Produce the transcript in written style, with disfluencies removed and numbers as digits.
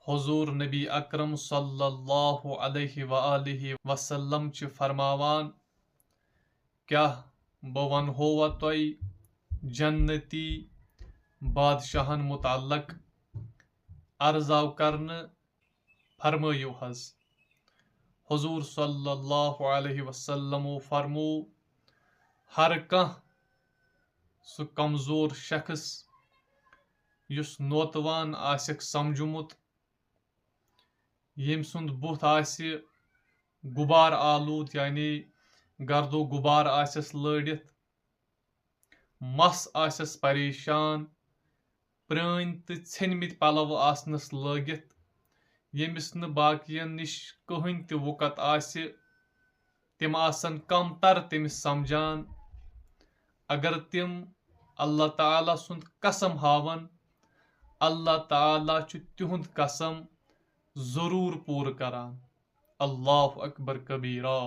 हुजूर नबी अकरम सल्लल्लाहु अलैहि वआलिहि वसल्लम च फरमावान, क्या बह वनहोवा तोय जन्नती बादशाहन मुतल्लक। अर्ज आव करन, फरमायो हज। हुजूर सल्लल्लाहु अलैहि वसल्लम फरमो, हर कह सु कमजोर शख्स युस नौतवान आसिक समझुमुत, यम सुंद बुथ आसि गुबार आलूद यानी गर्दो गुबार आसस लड़ित, मस आसस परेशान, प्रान तो छनमित पलव आसनस लगित, यमिस न बाकियन निश कहीं त वुकत आसि, तिम आसन कम तर तमिस समझान। अगर तिम अल्लाह ताला सुंद कसम हावन, अल्लाह ताला छु तिहुंद कसम जरूर पूर करान। अल्लाह अकबर कबीरा।